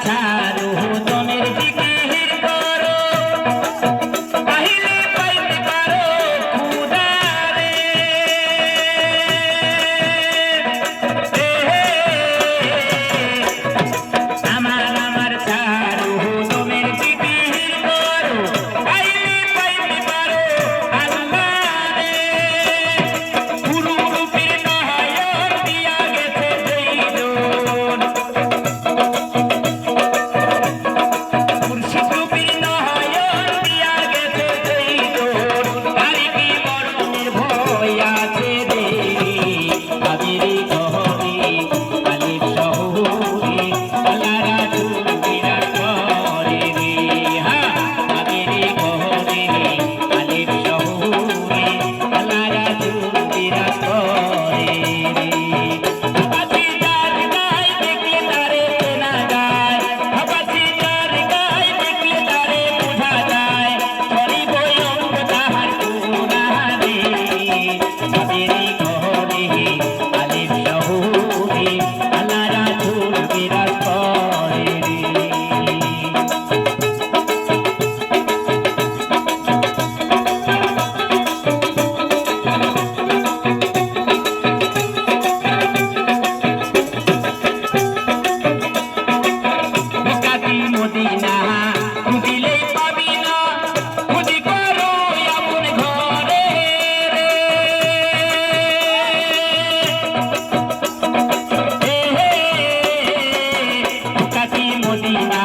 ছাড়ো জনের জিকির করো তাহিলে পাইতে পারো খুদারে আমার ছাড়ো জনের জিকির করো তাহিলে পাইতে পারো আল্লাহরে গুরুরূপে নয়ন দিয়া গেছে জৈনন মুর্শিদরূপে নয়ন দিয়া গেছে জৈনন তারি কি মরণের ভয় আছে রে আবিরে গহরে আলিফ শহরে আল্লাহ রাসূল বিরাজ করে রে আবিরে গহরে আলিফ শহরে আল্লাহ রাসূল বিরাজ করে রে হাবাসি যার গায় দেখলে তারে চেনা যায় হাবাসি যার গায় দেখলে তারে বোঝা যায় চলিব অঙ্গ তাহার গুণানে আবিরে গহরে আলিফ শহরে আল্লাহ রাসূল বিরাজ করে রে মক্কাতি মদিনা দিলেই পাবি না খুঁজি করো আপন ঘরে রে মক্কাতি মদিনা